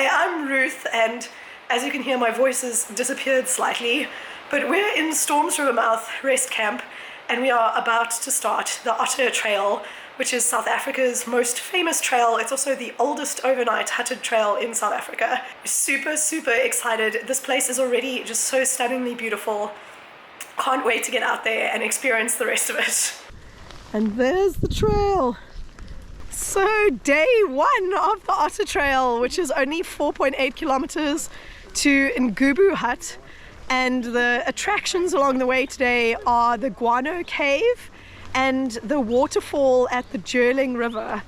Hi, I'm Ruth, and as you can hear, my voice has disappeared slightly, but we're in Storms River Mouth Rest Camp, and we are about to start the Otter Trail, which is South Africa's most famous trail. It's also the oldest overnight hutted trail in South Africa. We're super excited. This place is already just so stunningly beautiful. Can't wait to get out there and experience the rest of it. And there's the trail. So day one of the Otter Trail, which is only 4.8 kilometers to Ngubu Hut, and the attractions along the way today are the Guano Cave and the waterfall at the Jerling River.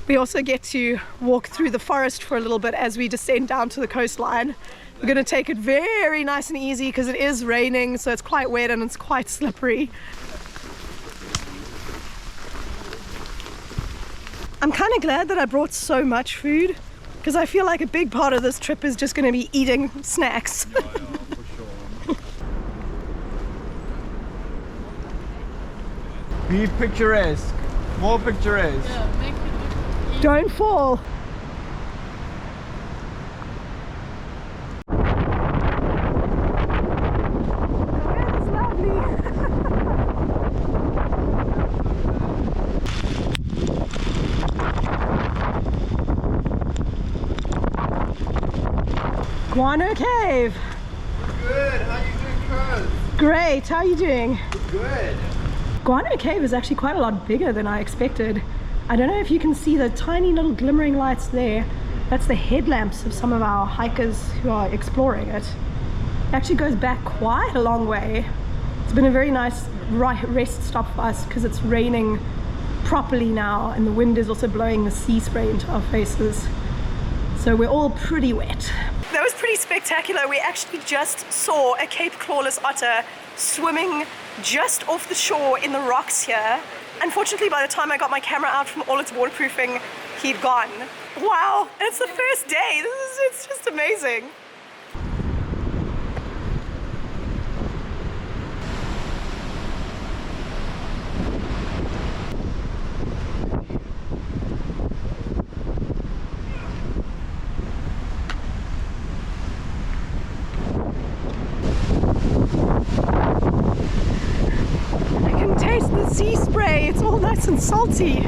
We also get to walk through the forest for a little bit as we descend down to the coastline. We're going to take it very nice and easy because it is raining, so it's quite wet and it's quite slippery. I'm kind of glad that I brought so much food, because I feel like a big part of this trip is just going to be eating snacks. For sure. Be picturesque, more picturesque. Yeah, make it look easy. Don't fall. It's lovely. Guano Cave. Good, how you doing, Kurt? Great, how are you doing? Good. Guano Cave is actually quite a lot bigger than I expected. I don't know if you can see the tiny little glimmering lights there. That's the headlamps of some of our hikers who are exploring it. It actually goes back quite a long way. It's been a very nice rest stop for us because it's raining properly now, and the wind is also blowing the sea spray into our faces. So we're all pretty wet. That was pretty spectacular. We actually just saw a Cape clawless otter swimming just off the shore in the rocks here. Unfortunately, by the time I got my camera out from all its waterproofing, he'd gone. Wow, and it's the first day. It's just amazing. Taste the sea spray, it's all nice and salty.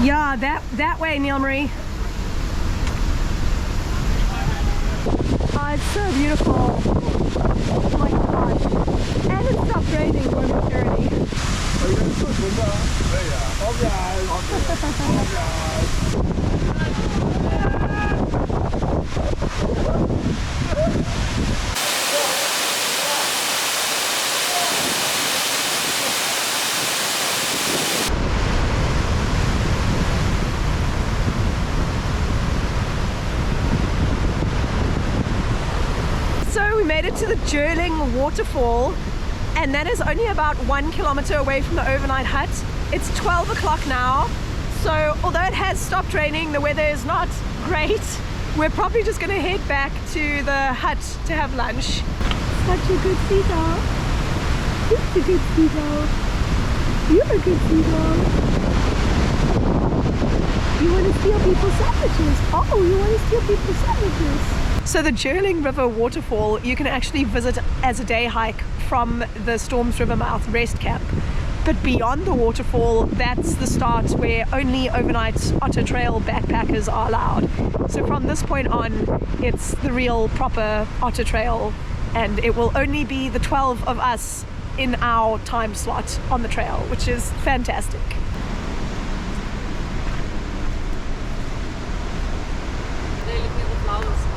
Yeah, that way, Neil Marie. Oh, it's so beautiful. Oh my gosh. And it stopped raining momentarily. Are you going to put Zumba? So we made it to the Jerling Waterfall, and that is only about 1 kilometer away from the overnight hut. It's 12 o'clock now, so although it has stopped raining, the weather is not great. We're probably just going to head back to the hut to have lunch. Such a good seagull. You're a good seagull. You're a good seagull. You want to steal people's sandwiches. Oh, you want to steal people's sandwiches. So the Jerling River Waterfall you can actually visit as a day hike from the Storms River Mouth Rest Camp. But beyond the waterfall, that's the start where only overnight Otter Trail backpackers are allowed. So from this point on, it's the real proper Otter Trail, and it will only be the 12 of us in our time slot on the trail, which is fantastic.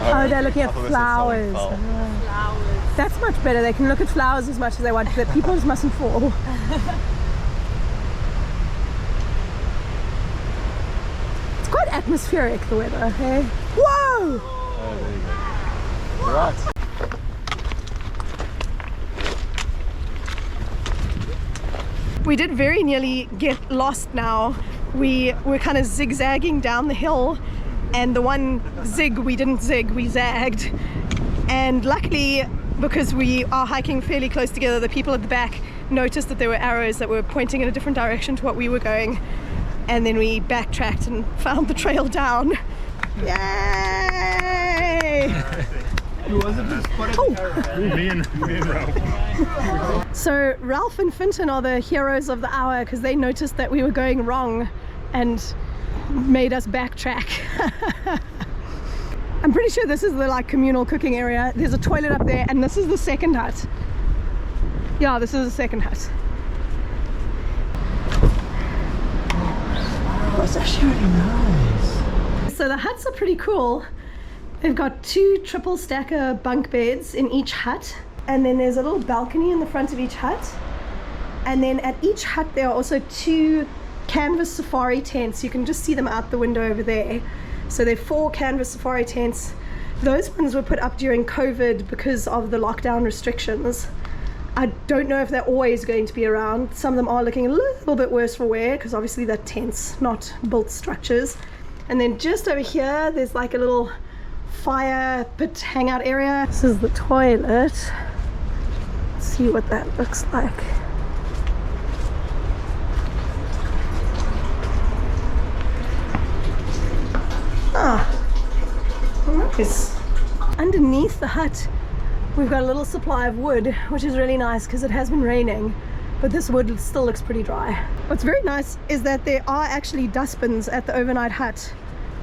Oh, they're looking at flowers. Flowers. That's much better. They can look at flowers as much as they want, but people just mustn't fall. It's quite atmospheric, the weather, hey? Whoa! Oh, there you go. Right. We did very nearly get lost now. We were kind of zigzagging down the hill, and the one zig we didn't zig, we zagged. And luckily, because we are hiking fairly close together, the people at the back noticed that there were arrows that were pointing in a different direction to what we were going, and then we backtracked and found the trail down. Yay! Who was it just put it? Oh. Me and Ralph. So Ralph and Finton are the heroes of the hour because they noticed that we were going wrong and made us backtrack. I'm pretty sure this is the like communal cooking area. There's a toilet up there, and this is the second hut. Yeah, this is the second hut. Oh, it's actually really nice. So the huts are pretty cool. They've got 2 triple stacker bunk beds in each hut, and then there's a little balcony in the front of each hut, and then at each hut there are also 2 canvas safari tents. You can just see them out the window over there. So there are 4 canvas safari tents. Those ones were put up during COVID because of the lockdown restrictions. I don't know if they're always going to be around. Some of them are looking a little bit worse for wear because obviously they're tents, not built structures. And then just over here there's like a little fire pit hangout area. This is the toilet. Let's see what that looks like. Ah, nice. Underneath the hut we've got a little supply of wood, which is really nice because it has been raining, but this wood still looks pretty dry. What's very nice is that there are actually dustbins at the overnight hut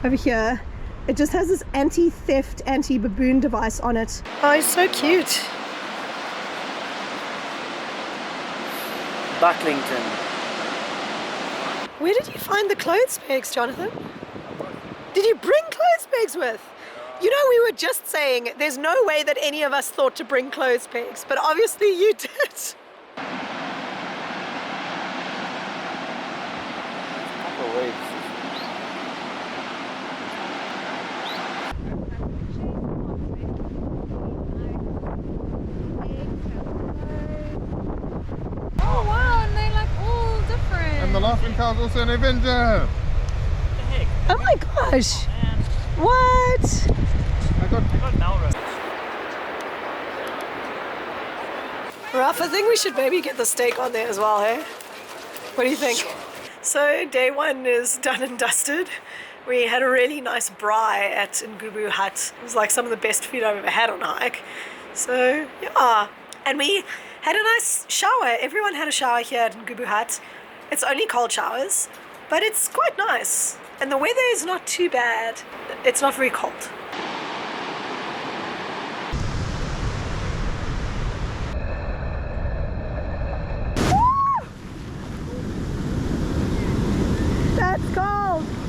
over here. It just has this anti-theft, anti-baboon device on it. Oh, he's so cute. Bucklington. Where did you find the clothes pegs, Jonathan? Did you bring clothes pegs with? You know, we were just saying there's no way that any of us thought to bring clothes pegs, but obviously you did. Couple of weeks. Oh wow, and they like all different. And the laughing cow's also an Avenger. Oh my gosh. What? I got Melrose. Ralph, I think we should maybe get the steak on there as well, hey? What do you think? So day 1 is done and dusted. We had a really nice braai at Ngubu Hut. It was like some of the best food I've ever had on a hike. So yeah, and we had a nice shower. Everyone had a shower here at Ngubu Hut. It's only cold showers, but it's quite nice. And the weather is not too bad. It's not very cold. That's cold.